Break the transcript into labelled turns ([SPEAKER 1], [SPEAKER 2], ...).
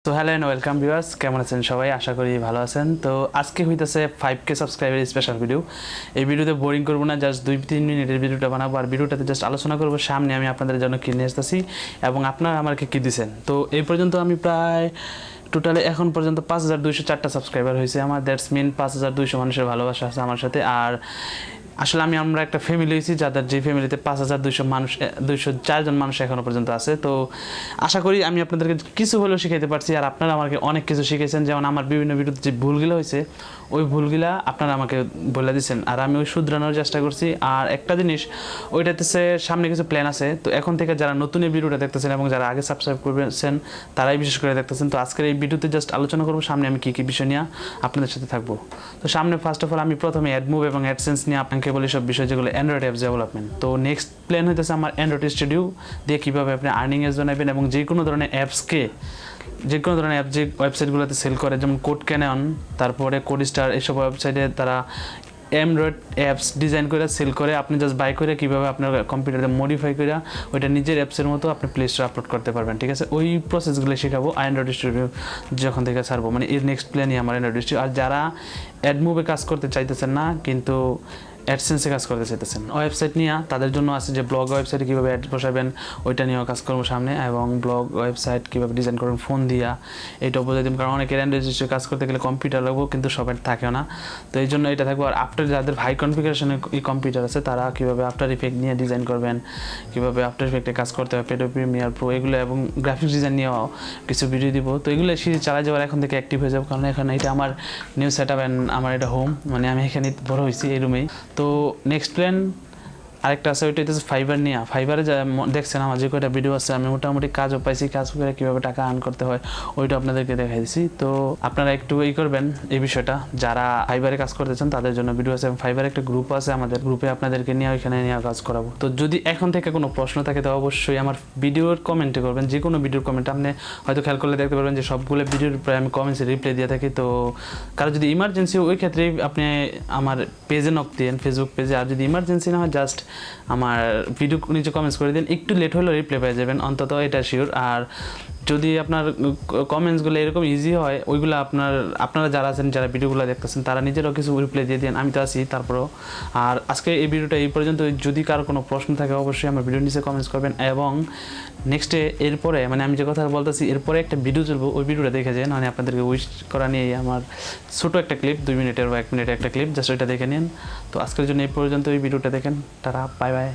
[SPEAKER 1] তো hello and welcome viewers, কেমন আছেন সবাই? আশা করি ভালো আছেন। তো আজকে হইতেছে 5K সাবস্ক্রাইবার স্পেশাল ভিডিও। এই ভিডিওতে বোরিং করবো না, জাস্ট 2-3 মিনিটের ভিডিওটা বানাবো। আর ভিডিওটাতে জাস্ট আলোচনা করবো সামনে আমি আপনাদের জন্য কী নিয়ে আসতেছি এবং আপনারা আমাকে কী দিচ্ছেন। তো এই পর্যন্ত আমি প্রায় টোটালে এখন পর্যন্ত 5204টা সাবস্ক্রাইবার হয়েছে আমার। দ্যাটস মিন 5200 মানুষের ভালোবাসা আছে আমার সাথে। আর আসলে আমরা একটা ফ্যামিলি হয়েছি যাদের যে ফ্যামিলিতে 5200 মানুষ 204 জন মানুষ এখনও পর্যন্ত আছে। তো আশা করি আমি আপনাদেরকে কিছু হলেও শিখাইতে পারছি, আর আপনারা আমাকে অনেক কিছু শিখেছেন। যেমন আমার বিভিন্ন ভিডিওতে যে ভুলগুলো হয়েছে ওই ভুলগুলা আপনারা আমাকে বলে দিচ্ছেন, আর আমি ওই শুধরানোর চেষ্টা করছি। আর একটা জিনিস, ওইটাতে সামনে কিছু প্ল্যান আছে। তো এখন থেকে যারা নতুন এই ভিডিওটা দেখতেছেন এবং যারা আগে সাবস্ক্রাইব করবেন তারাই বিশেষ করে দেখতেছেন। তো আজকের এই ভিডিওতে জাস্ট আলোচনা করবো সামনে আমি কী কী বিষয় নিয়ে আপনাদের সাথে থাকবো। তো সামনে ফার্স্ট অফ অল আমি প্রথমে অ্যাডমুভ এবং অ্যাডসেন্স নিয়ে আপনাকে বলি সব বিষয়, যেগুলো অ্যান্ড্রয়েড অ্যাপস ডেভেলপমেন্ট। তো নেক্সট প্ল্যান হইতেছে আমার অ্যান্ড্রয়েড স্টুডিও দিয়ে কীভাবে আপনি আর্নিং অ্যাপস বানাবেন এবং যে কোনো ধরনের অ্যাপসকে, যে কোনো ধরনের অ্যাপ যে ওয়েবসাইটগুলোতে সেল করে, যেমন কোড ক্যানন, তারপরে কোড স্টার, এইসব ওয়েবসাইটে তারা অ্যান্ড্রয়েড অ্যাপস ডিজাইন করে সেল করে। আপনি জাস্ট বাই করে কীভাবে আপনার কম্পিউটারে মডিফাই করে ওইটা নিজের অ্যাপসের মতো আপনি প্লে স্টোরে আপলোড করতে পারবেন। ঠিক আছে, ওই প্রসেসগুলো শেখাবো অ্যান্ড্রয়েড স্টুডিও যখন থেকে ছাড়বো। মানে এর নেক্সট প্ল্যানই আমার অ্যান্ড্রয়েড স্টুডিও। আর যারা অ্যাডমুভে কাজ করতে চাইতেছেন না কিন্তু অ্যাডসেন্সে কাজ করতে চাইতেছেন, ওয়েবসাইট নিয়ে তাদের জন্য আছে যে ব্লগ ওয়েবসাইটে কীভাবে অ্যাড বসাবেন ওইটা নিয়েও কাজ করবো সামনে। এবং ব্লগ ওয়েবসাইট কীভাবে ডিজাইন করবেন ফোন দিয়া, এইটাও বোঝাই দিন। কারণ অনেকের অ্যান্ড্রয়েড স্টুডিও কাজ করতে গেলে কম্পিউটার লাগবো, কিন্তু সবার থাকেও না। তো এই জন্য এটা থাকবো। আর আফটার যাদের হাই কনফিগারেশনের এই কম্পিউটার আছে তারা কীভাবে আফটার ইফেক্ট নিয়ে ডিজাইন করবেন, কীভাবে আফটার ইফেক্টে কাজ করতে হয়, পেডো প্রিমিয়ার প্রো এগুলো, এবং গ্রাফিক্স ডিজাইন নিয়েও কিছু ভিডিও দিব। তো এগুলো সিরিজ চালাই যাওয়ার এখন থেকে অ্যাক্টিভ হয়ে যাবো, কারণ এখানে এটা আমার নিউ সেট আপ অ্যান্ড আমার এটা হোম, মানে আমি এখানে বড় হয়েছি এই রুমেই। তো নেক্সট প্ল্যান আরেকটা আছে, ওইটা হচ্ছে ফাইবার নিয়ে। ফাইবারে যা দেখছেন আমার যে কয়টা ভিডিও আছে, আমি মোটামুটি কাজও পাইছি, কাজ করে কীভাবে টাকা আর্ন করতে হয় ওইটা আপনাদেরকে দেখাই দিচ্ছি। তো আপনারা একটু করবেন এই বিষয়টা, যারা ফাইবারে কাজ করতেছেন তাদের জন্য ভিডিও আছে। এবং ফাইবারে একটা গ্রুপ আছে, আমাদের গ্রুপে আপনাদেরকে নিয়ে ওইখানে নিয়ে কাজ করাবো। তো যদি এখন থেকে কোনো প্রশ্ন থাকে তো অবশ্যই আমার ভিডিওর কমেন্টে করবেন, যে কোনো ভিডিওর কমেন্ট। আপনি হয়তো খেয়াল করলে দেখতে পারবেন যে সবগুলো ভিডিওর প্রায় আমি কমেন্টসে রিপ্লাই দিয়ে থাকি। তো কারো যদি ইমার্জেন্সি, ওই ক্ষেত্রে আপনি আমার পেজে নক দিন, ফেসবুক পেজে। আর যদি ইমার্জেন্সি না হয় জাস্ট আমার ভিডিও নিচে কমেন্টস করে দিন, একটু লেট হলেও রিপ্লাই পেয়ে যাবেন অন্তত, এটা শিওর। আর যদি আপনার কমেন্টসগুলো এরকম ইজি হয়, ওইগুলো আপনারা যারা আছেন, যারা ভিডিওগুলো দেখতেছেন তারা নিজেরাও কিছু রিপ্লাই দিয়ে দিন, আমি তো আছি তারপরেও। আর আজকে এই ভিডিওটা এই পর্যন্ত। যদি কারো কোনো প্রশ্ন থাকে অবশ্যই আমার ভিডিওর নিচে কমেন্টস করবেন। এবং নেক্সটে এরপরে, মানে আমি যে কথা বলতেছি এরপরে একটা ভিডিও চলবো, ওই ভিডিওটা দেখে যান। মানে আপনাদেরকে উইশ করা নিয়ে আমার ছোটো একটা ক্লিপ, 2 মিনিটের বা 1 মিনিটের একটা ক্লিপ, জাস্ট ওইটা দেখে নিন। তো আজকের জন্য এই পর্যন্ত, ওই ভিডিওটা দেখেন। Tata, bye bye.